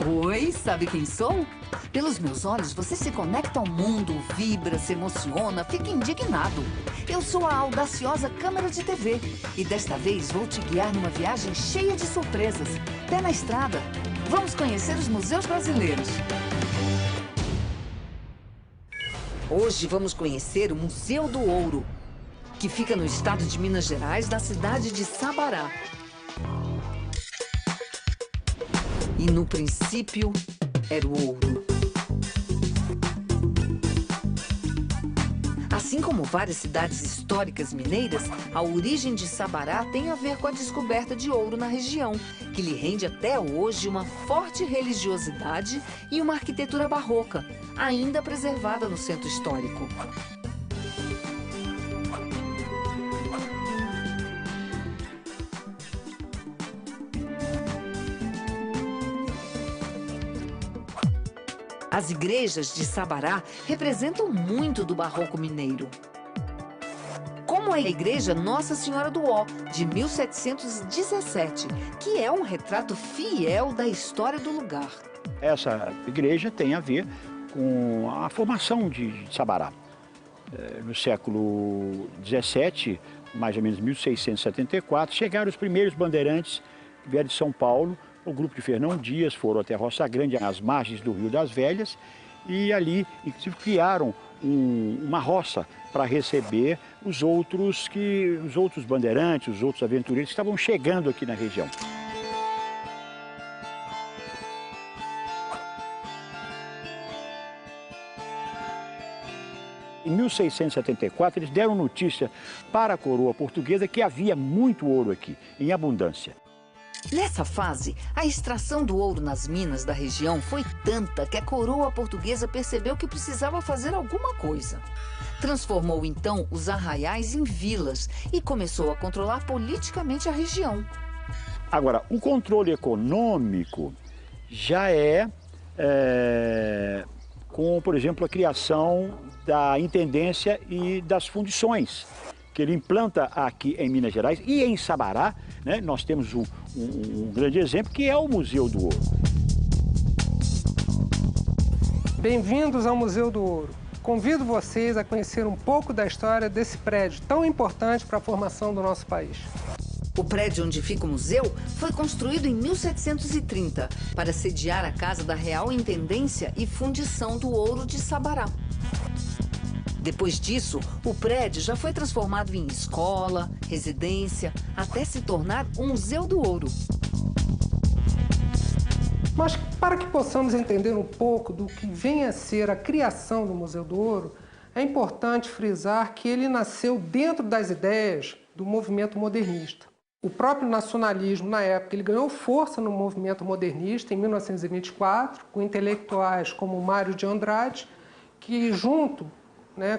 Oi, sabe quem sou? Pelos meus olhos, você se conecta ao mundo, vibra, se emociona, fica indignado. Eu sou a audaciosa câmera de TV e desta vez vou te guiar numa viagem cheia de surpresas. Pé na estrada. Vamos conhecer os museus brasileiros. Hoje vamos conhecer o Museu do Ouro, que fica no estado de Minas Gerais, na cidade de Sabará. E no princípio, era o ouro. Assim como várias cidades históricas mineiras, a origem de Sabará tem a ver com a descoberta de ouro na região, que lhe rende até hoje uma forte religiosidade e uma arquitetura barroca, ainda preservada no centro histórico. As igrejas de Sabará representam muito do barroco mineiro. Como a igreja Nossa Senhora do Ó, de 1717, que é um retrato fiel da história do lugar. Essa igreja tem a ver com a formação de Sabará. No século XVII, mais ou menos 1674, chegaram os primeiros bandeirantes que vieram de São Paulo. O grupo de Fernão Dias foram até Roça Grande, às margens do Rio das Velhas, e ali, inclusive, criaram uma roça para receber os outros bandeirantes, os outros aventureiros que estavam chegando aqui na região. Em 1674, eles deram notícia para a coroa portuguesa que havia muito ouro aqui, em abundância. Nessa fase, a extração do ouro nas minas da região foi tanta que a coroa portuguesa percebeu que precisava fazer alguma coisa. Transformou então os arraiais em vilas e começou a controlar politicamente a região. Agora, o controle econômico já com, por exemplo, a criação da intendência e das fundições, que ele implanta aqui em Minas Gerais e em Sabará, né? Nós temos um grande exemplo, que é o Museu do Ouro. Bem-vindos ao Museu do Ouro. Convido vocês a conhecer um pouco da história desse prédio tão importante para a formação do nosso país. O prédio onde fica o museu foi construído em 1730 para sediar a Casa da Real Intendência e Fundição do Ouro de Sabará. Depois disso, o prédio já foi transformado em escola, residência, até se tornar um Museu do Ouro. Mas para que possamos entender um pouco do que vem a ser a criação do Museu do Ouro, é importante frisar que ele nasceu dentro das ideias do movimento modernista. O próprio nacionalismo, na época, ele ganhou força no movimento modernista em 1924, com intelectuais como Mário de Andrade, que junto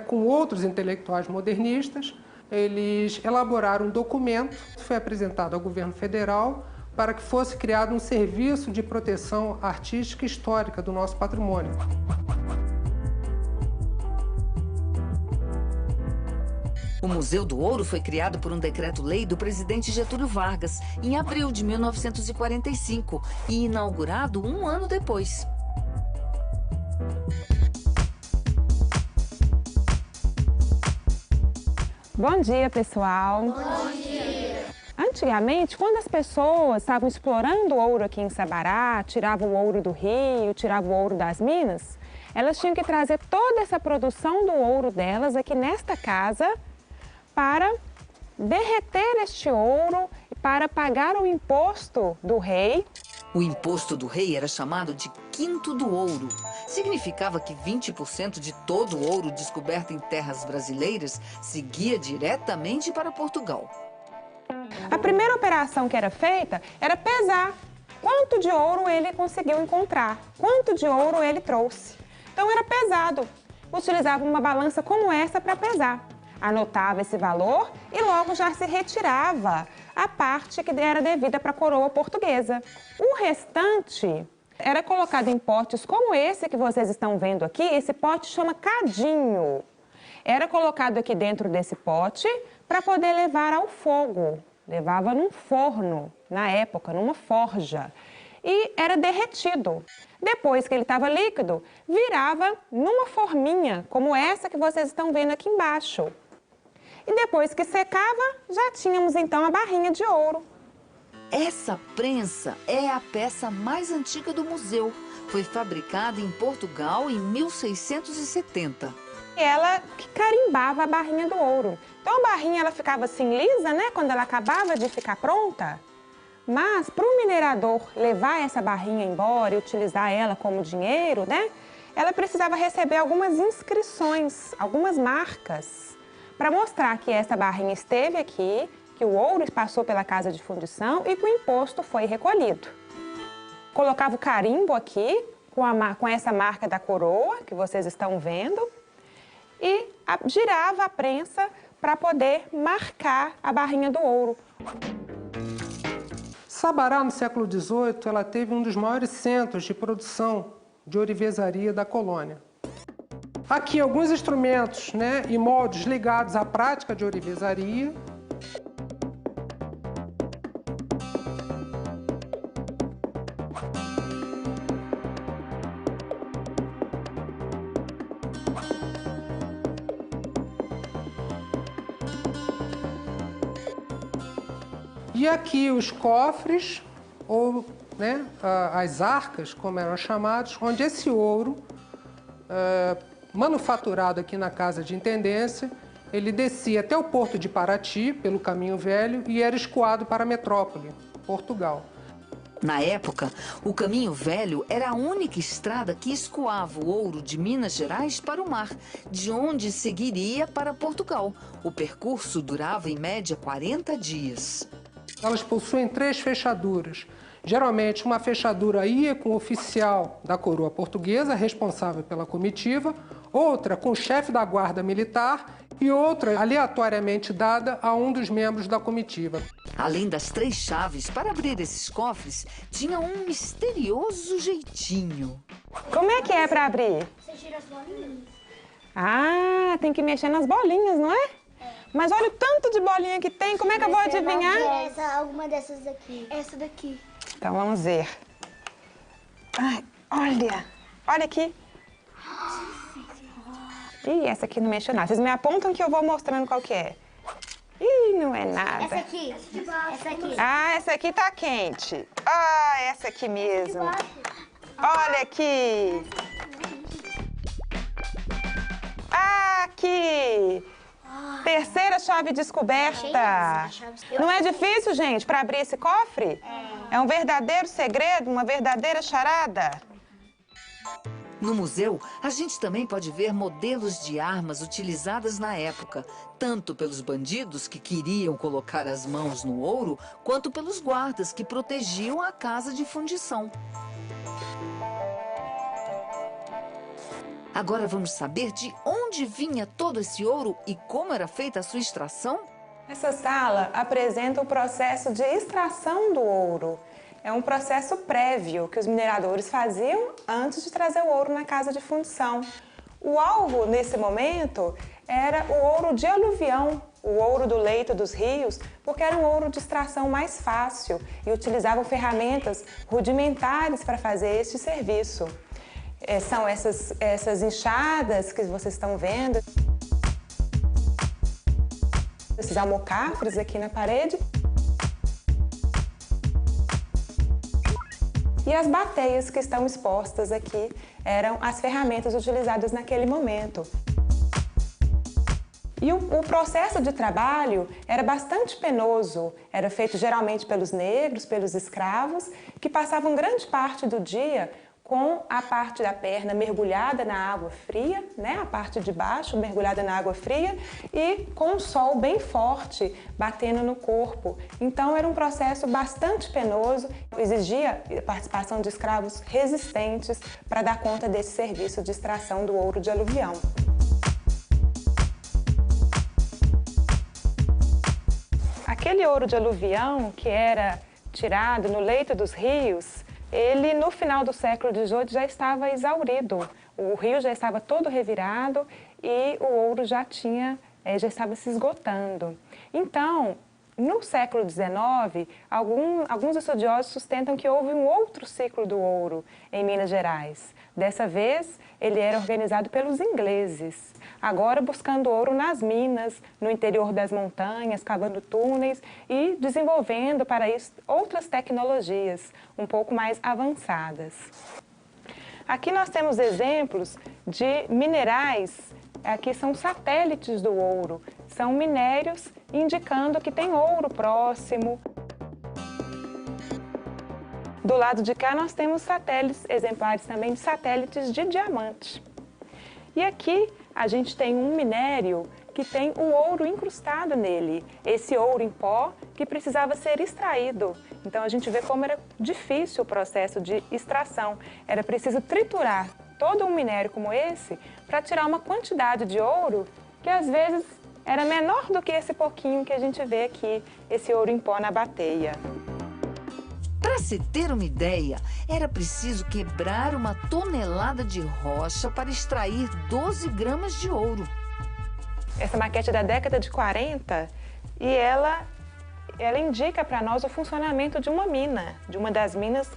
com outros intelectuais modernistas, eles elaboraram um documento que foi apresentado ao governo federal para que fosse criado um serviço de proteção artística e histórica do nosso patrimônio. O Museu do Ouro foi criado por um decreto-lei do presidente Getúlio Vargas, em abril de 1945, e inaugurado um ano depois. Bom dia, pessoal! Bom dia! Antigamente, quando as pessoas estavam explorando ouro aqui em Sabará, tiravam o ouro do rio, tiravam o ouro das minas, elas tinham que trazer toda essa produção do ouro delas aqui nesta casa para derreter este ouro e para pagar o imposto do rei. O imposto do rei era chamado de quinto do ouro. Significava que 20% de todo o ouro descoberto em terras brasileiras seguia diretamente para Portugal. A primeira operação que era feita era pesar quanto de ouro ele conseguiu encontrar, quanto de ouro ele trouxe. Então era pesado. Utilizava uma balança como essa para pesar. Anotava esse valor e logo já se retirava a parte que era devida para a coroa portuguesa. O restante era colocado em potes como esse que vocês estão vendo aqui. Esse pote chama cadinho. Era colocado aqui dentro desse pote para poder levar ao fogo. Levava num forno, na época, numa forja. e era derretido. Depois que ele estava líquido, virava numa forminha, como essa que vocês estão vendo aqui embaixo. E depois que secava, já tínhamos então a barrinha de ouro. Essa prensa é a peça mais antiga do museu. Foi fabricada em Portugal em 1670. E ela que carimbava a barrinha do ouro. Então a barrinha ela ficava assim lisa, né, quando ela acabava de ficar pronta. Mas para o minerador levar essa barrinha embora e utilizar ela como dinheiro, né, ela precisava receber algumas inscrições, algumas marcas, para mostrar que essa barrinha esteve aqui, que o ouro passou pela casa de fundição e que o imposto foi recolhido. Colocava o carimbo aqui, com essa marca da coroa, que vocês estão vendo, e girava a prensa para poder marcar a barrinha do ouro. Sabará, no século XVIII, ela teve um dos maiores centros de produção de ourivesaria da colônia. Aqui alguns instrumentos, né, e moldes ligados à prática de ourivesaria. E aqui os cofres, ou né, as arcas, como eram chamados, onde esse ouro, manufaturado aqui na Casa de Intendência, ele descia até o porto de Paraty, pelo Caminho Velho, e era escoado para a metrópole, Portugal. Na época, o Caminho Velho era a única estrada que escoava o ouro de Minas Gerais para o mar, de onde seguiria para Portugal. O percurso durava, em média, 40 dias. Elas possuem 3 fechaduras. Geralmente, uma fechadura ia com o oficial da coroa portuguesa, responsável pela comitiva, outra com o chefe da guarda militar e outra aleatoriamente dada a um dos membros da comitiva. Além das 3 chaves, para abrir esses cofres, tinha um misterioso jeitinho. Como é que é para abrir? Você gira as bolinhas. Ah, tem que mexer nas bolinhas, não é? Mas olha o tanto de bolinha que tem, como é que eu vou adivinhar? Alguma dessas daqui. Essa daqui. Então vamos ver. Ai, olha aqui. Ih, essa aqui não mexeu nada. Vocês me apontam que eu vou mostrando qual que é. Ih, não é nada. Essa aqui. Essa aqui. Ah, essa aqui tá quente. Ah, essa aqui mesmo. Olha aqui. Aqui. Terceira chave descoberta. Não é difícil, gente, para abrir esse cofre? É um verdadeiro segredo, uma verdadeira charada. No museu, a gente também pode ver modelos de armas utilizadas na época, tanto pelos bandidos que queriam colocar as mãos no ouro, quanto pelos guardas que protegiam a casa de fundição. Agora vamos saber de onde vinha todo esse ouro e como era feita a sua extração? Essa sala apresenta o processo de extração do ouro. É um processo prévio que os mineradores faziam antes de trazer o ouro na casa de fundição. O alvo, nesse momento, era o ouro de aluvião, o ouro do leito dos rios, porque era um ouro de extração mais fácil e utilizavam ferramentas rudimentares para fazer este serviço. São essas enxadas que vocês estão vendo, esses almocafres aqui na parede. E as bateias que estão expostas aqui eram as ferramentas utilizadas naquele momento. E o processo de trabalho era bastante penoso, era feito geralmente pelos negros, pelos escravos, que passavam grande parte do dia com a parte da perna mergulhada na água fria, né? A parte de baixo mergulhada na água fria e com o sol bem forte batendo no corpo. Então era um processo bastante penoso, exigia a participação de escravos resistentes para dar conta desse serviço de extração do ouro de aluvião. Aquele ouro de aluvião que era tirado no leito dos rios, ele, no final do século XVIII, já estava exaurido. O rio já estava todo revirado e o ouro já estava se esgotando. Então, No século XIX, alguns estudiosos sustentam que houve um outro ciclo do ouro em Minas Gerais. Dessa vez, ele era organizado pelos ingleses, agora buscando ouro nas minas, no interior das montanhas, cavando túneis e desenvolvendo para isso outras tecnologias um pouco mais avançadas. Aqui nós temos exemplos de minerais. Aqui são satélites do ouro, são minérios indicando que tem ouro próximo. Do lado de cá nós temos satélites, exemplares também de satélites de diamante. E aqui a gente tem um minério que tem o ouro incrustado nele, esse ouro em pó que precisava ser extraído. Então a gente vê como era difícil o processo de extração, era preciso triturar todo um minério como esse para tirar uma quantidade de ouro que às vezes era menor do que esse pouquinho que a gente vê aqui, esse ouro em pó na bateia. Para se ter uma ideia, era preciso quebrar uma tonelada de rocha para extrair 12 gramas de ouro. Essa maquete é da década de 40 e ela indica para nós o funcionamento de uma mina, de uma das minas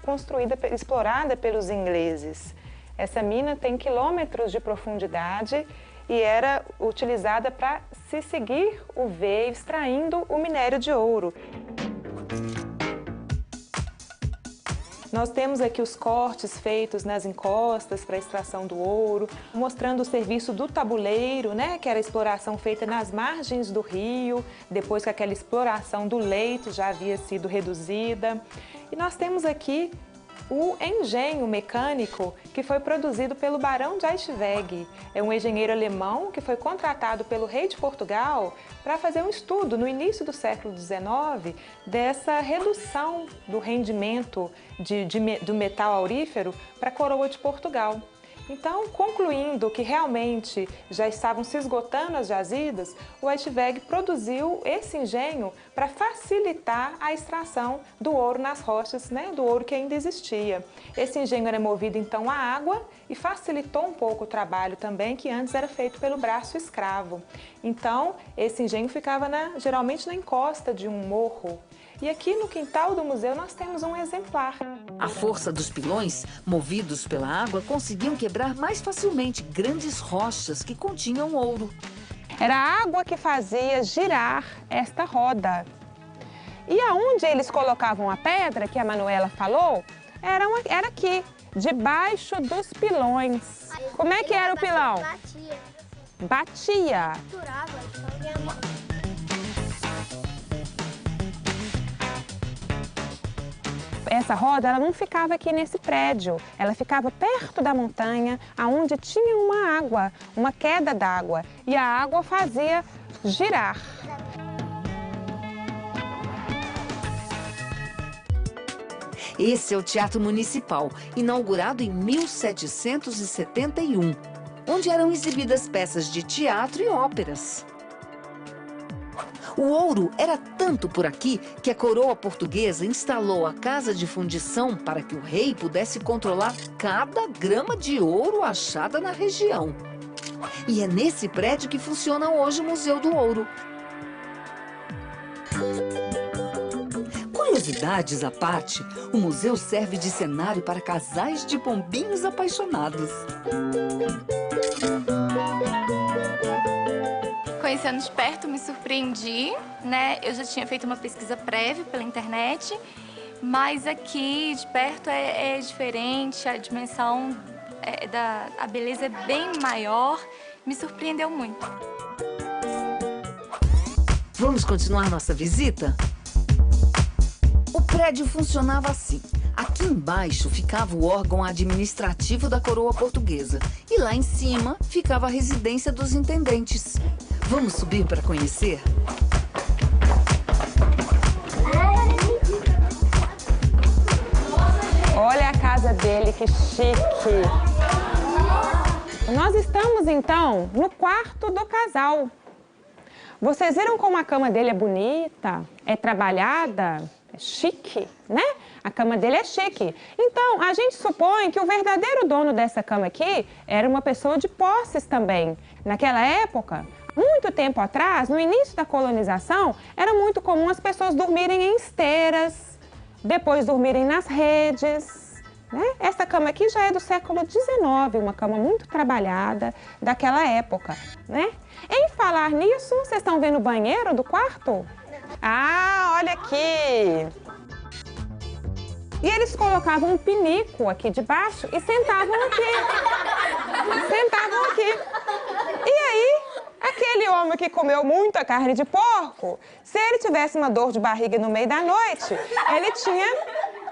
explorada pelos ingleses. Essa mina tem quilômetros de profundidade e era utilizada para se seguir o veio, extraindo o minério de ouro. Nós temos aqui os cortes feitos nas encostas para a extração do ouro, mostrando o serviço do tabuleiro, né, que era a exploração feita nas margens do rio, depois que aquela exploração do leito já havia sido reduzida. E nós temos aqui o engenho mecânico que foi produzido pelo Barão de Aichweg. É um engenheiro alemão que foi contratado pelo rei de Portugal para fazer um estudo no início do século XIX dessa redução do rendimento do metal aurífero para a coroa de Portugal. Então, concluindo que realmente já estavam se esgotando as jazidas, o Aichweg produziu esse engenho para facilitar a extração do ouro nas rochas, né, do ouro que ainda existia. Esse engenho era movido então à água e facilitou um pouco o trabalho também, que antes era feito pelo braço escravo. Então, esse engenho ficava geralmente na encosta de um morro. E aqui no quintal do museu nós temos um exemplar. A força dos pilões, movidos pela água, conseguiam quebrar mais facilmente grandes rochas que continham ouro. Era a água que fazia girar esta roda. E aonde eles colocavam a pedra, que a Manuela falou, era aqui, debaixo dos pilões. Como é que era o pilão? Batia. Essa roda ela não ficava aqui nesse prédio, ela ficava perto da montanha, onde tinha uma água, uma queda d'água, e a água fazia girar. Esse é o Teatro Municipal, inaugurado em 1771, onde eram exibidas peças de teatro e óperas. O ouro era tanto por aqui que a coroa portuguesa instalou a casa de fundição para que o rei pudesse controlar cada grama de ouro achada na região. E é nesse prédio que funciona hoje o Museu do Ouro. Curiosidades à parte, o museu serve de cenário para casais de pombinhos apaixonados. Conhecendo de perto, me surpreendi, né? Eu já tinha feito uma pesquisa prévia pela internet, mas aqui de perto é diferente, a dimensão a beleza é bem maior, me surpreendeu muito. Vamos continuar nossa visita? O prédio funcionava assim. Aqui embaixo ficava o órgão administrativo da coroa portuguesa e lá em cima ficava a residência dos intendentes. Vamos subir para conhecer? Olha a casa dele, que chique! Nós estamos, então, no quarto do casal. Vocês viram como a cama dele é bonita, é trabalhada, é chique, né? A cama dele é chique. Então, a gente supõe que o verdadeiro dono dessa cama aqui era uma pessoa de posses também. Naquela época, Muito tempo atrás, no início da colonização, era muito comum as pessoas dormirem em esteiras, depois dormirem nas redes, né? Essa cama aqui já é do século XIX, uma cama muito trabalhada daquela época, né? Em falar nisso, vocês estão vendo o banheiro do quarto? Ah, olha aqui! E eles colocavam um pinico aqui debaixo e sentavam aqui. Sentavam aqui. E aí, aquele homem que comeu muita carne de porco, se ele tivesse uma dor de barriga no meio da noite, ele tinha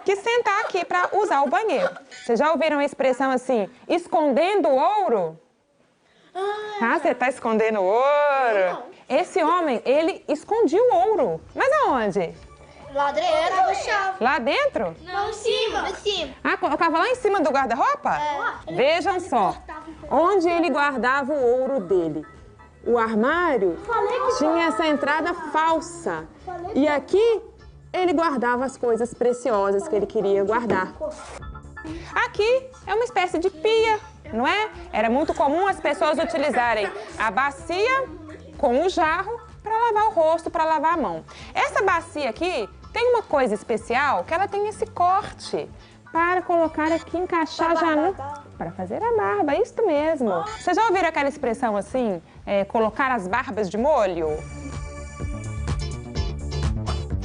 que sentar aqui para usar o banheiro. Vocês já ouviram a expressão assim, escondendo o ouro? Ah, você está escondendo o ouro? Esse homem, ele escondia o ouro. Mas aonde? Lá dentro do chão. Lá dentro? Não, em cima. Em cima. Ah, colocava lá em cima do guarda-roupa? É. Vejam só, onde ele guardava o ouro dele. O armário tinha essa entrada falsa. E aqui ele guardava as coisas preciosas que ele queria guardar. Aqui é uma espécie de pia, não é? Era muito comum as pessoas utilizarem a bacia com o jarro para lavar o rosto, para lavar a mão. Essa bacia aqui tem uma coisa especial, que ela tem esse corte para colocar aqui, encaixar já no... Para fazer a barba, é isso mesmo. Vocês já ouviram aquela expressão assim, colocar as barbas de molho?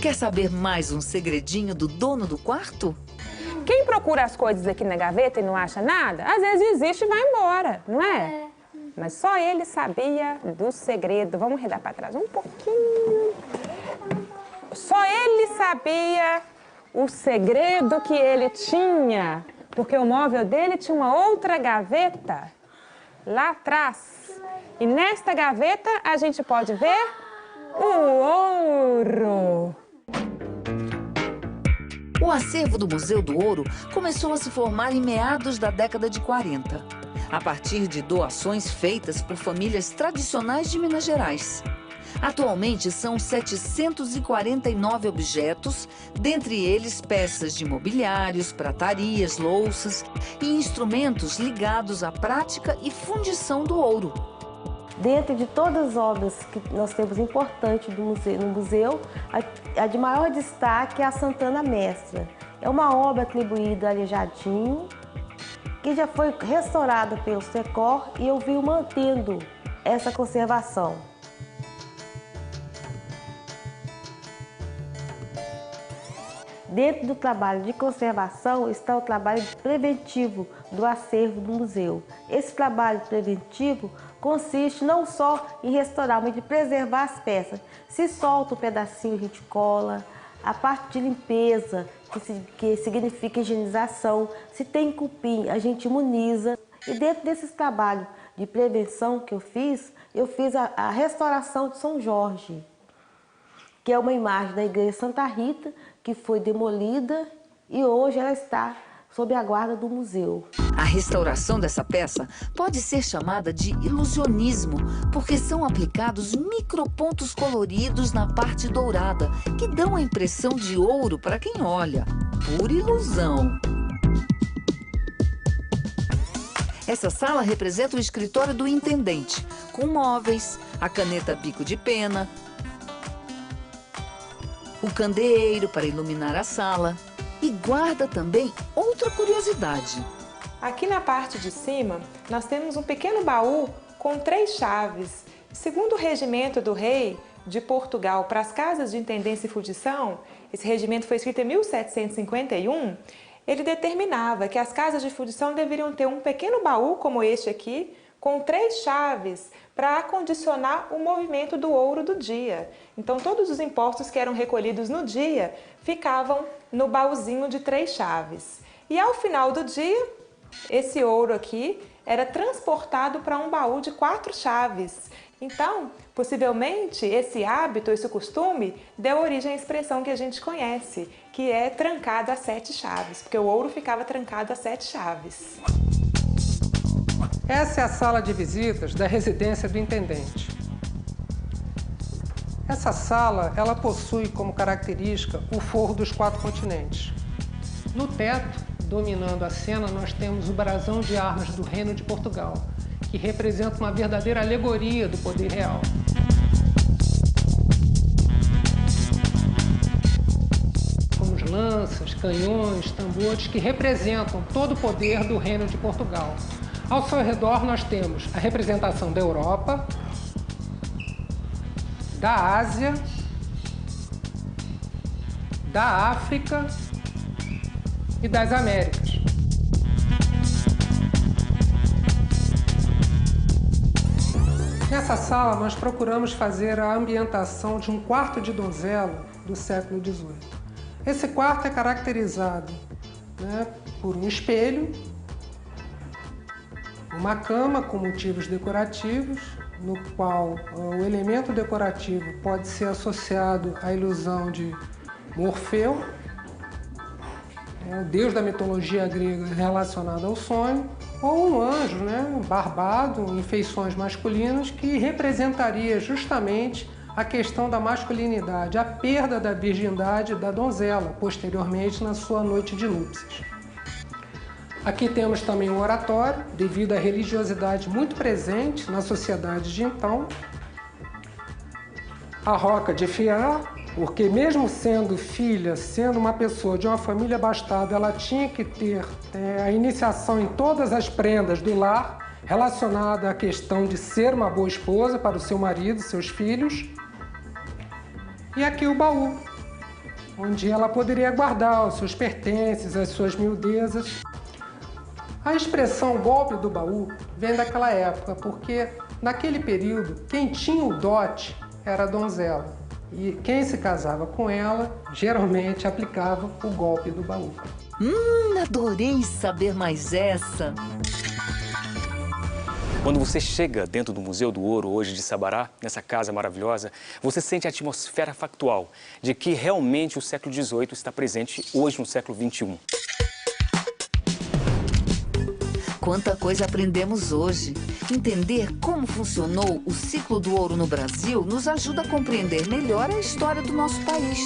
Quer saber mais um segredinho do dono do quarto? Quem procura as coisas aqui na gaveta e não acha nada, às vezes desiste e vai embora, não é? Mas só ele sabia do segredo. Vamos redar para trás um pouquinho. Só ele sabia o segredo que ele tinha, porque o móvel dele tinha uma outra gaveta lá atrás. E nesta gaveta a gente pode ver o ouro. O acervo do Museu do Ouro começou a se formar em meados da década de 40, a partir de doações feitas por famílias tradicionais de Minas Gerais. Atualmente são 749 objetos, dentre eles peças de mobiliários, pratarias, louças e instrumentos ligados à prática e fundição do ouro. Dentro de todas as obras que nós temos importantes no museu, a de maior destaque é a Santana Mestra. É uma obra atribuída a Aleijadinho, que já foi restaurada pelo Secor e eu venho mantendo essa conservação. Dentro do trabalho de conservação está o trabalho preventivo do acervo do museu. Esse trabalho preventivo consiste não só em restaurar, mas de preservar as peças. Se solta um pedacinho, a gente cola. A parte de limpeza, que significa higienização. Se tem cupim, a gente imuniza. E dentro desses trabalhos de prevenção que eu fiz a restauração de São Jorge, que é uma imagem da Igreja Santa Rita, que foi demolida e hoje ela está sob a guarda do museu. A restauração dessa peça pode ser chamada de ilusionismo, porque são aplicados micropontos coloridos na parte dourada, que dão a impressão de ouro para quem olha. Pura ilusão. Essa sala representa o escritório do intendente, com móveis, a caneta bico de pena, o candeeiro para iluminar a sala e guarda também outra curiosidade. Aqui na parte de cima, nós temos um pequeno baú com 3 chaves. Segundo o regimento do rei de Portugal para as casas de intendência e fundição, esse regimento foi escrito em 1751, ele determinava que as casas de fundição deveriam ter um pequeno baú como este aqui, com 3 chaves para acondicionar o movimento do ouro do dia. Então, todos os impostos que eram recolhidos no dia ficavam no baúzinho de 3 chaves. E ao final do dia, esse ouro aqui era transportado para um baú de 4 chaves. Então, possivelmente, esse hábito, esse costume, deu origem à expressão que a gente conhece, que é trancado a 7 chaves, porque o ouro ficava trancado a 7 chaves. Essa é a sala de visitas da residência do intendente. Essa sala, ela possui como característica o forro dos 4 continentes. No teto, dominando a cena, nós temos o brasão de armas do Reino de Portugal, que representa uma verdadeira alegoria do poder real. Como os lanças, canhões, tambores, que representam todo o poder do Reino de Portugal. Ao seu redor nós temos a representação da Europa, da Ásia, da África e das Américas. Nessa sala, nós procuramos fazer a ambientação de um quarto de donzela do século XVIII. Esse quarto é caracterizado, por um espelho, uma cama com motivos decorativos, no qual o elemento decorativo pode ser associado à ilusão de Morfeu, o deus da mitologia grega relacionado ao sonho, ou um anjo, barbado, em feições masculinas, que representaria justamente a questão da masculinidade, a perda da virgindade da donzela, posteriormente na sua noite de núpcias. Aqui temos também um oratório, devido à religiosidade muito presente na sociedade de então. A roca de fiar, porque mesmo sendo filha, sendo uma pessoa de uma família abastada, ela tinha que ter a iniciação em todas as prendas do lar, relacionada à questão de ser uma boa esposa para o seu marido, seus filhos. E aqui o baú, onde ela poderia guardar os seus pertences, as suas miudezas. A expressão golpe do baú vem daquela época, porque naquele período quem tinha o dote era a donzela. E quem se casava com ela, geralmente aplicava o golpe do baú. Adorei saber mais essa. Quando você chega dentro do Museu do Ouro hoje de Sabará, nessa casa maravilhosa, você sente a atmosfera factual de que realmente o século XVIII está presente hoje no século XXI. Quanta coisa aprendemos hoje. Entender como funcionou o ciclo do ouro no Brasil nos ajuda a compreender melhor a história do nosso país.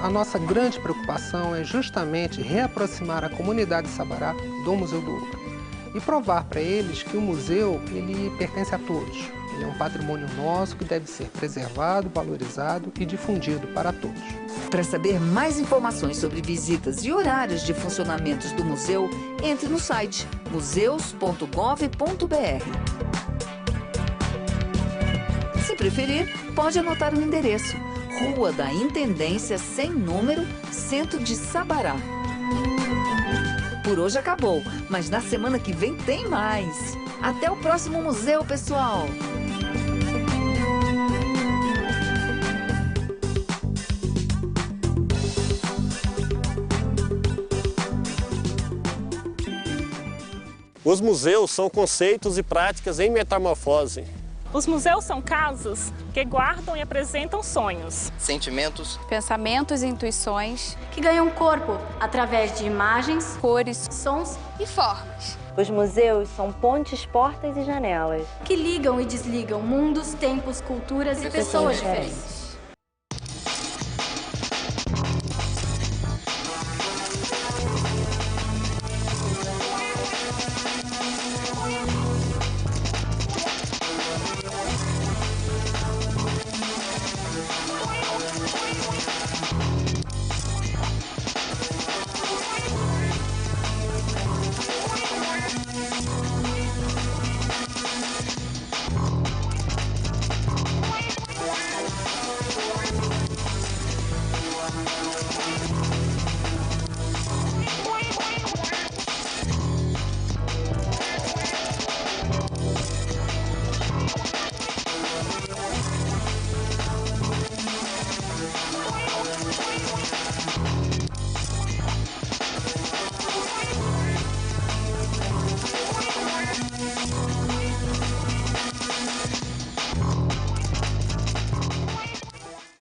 A nossa grande preocupação é justamente reaproximar a comunidade de Sabará do Museu do Ouro e provar para eles que o museu ele pertence a todos. Ele é um patrimônio nosso que deve ser preservado, valorizado e difundido para todos. Para saber mais informações sobre visitas e horários de funcionamentos do museu, entre no site museus.gov.br. Se preferir, pode anotar o endereço: Rua da Intendência, sem número, Centro de Sabará. Por hoje acabou, mas na semana que vem tem mais. Até o próximo museu, pessoal! Os museus são conceitos e práticas em metamorfose. Os museus são casas que guardam e apresentam sonhos, sentimentos, pensamentos e intuições que ganham corpo através de imagens, cores, sons e formas. Os museus são pontes, portas e janelas que ligam e desligam mundos, tempos, culturas e pessoas diferentes.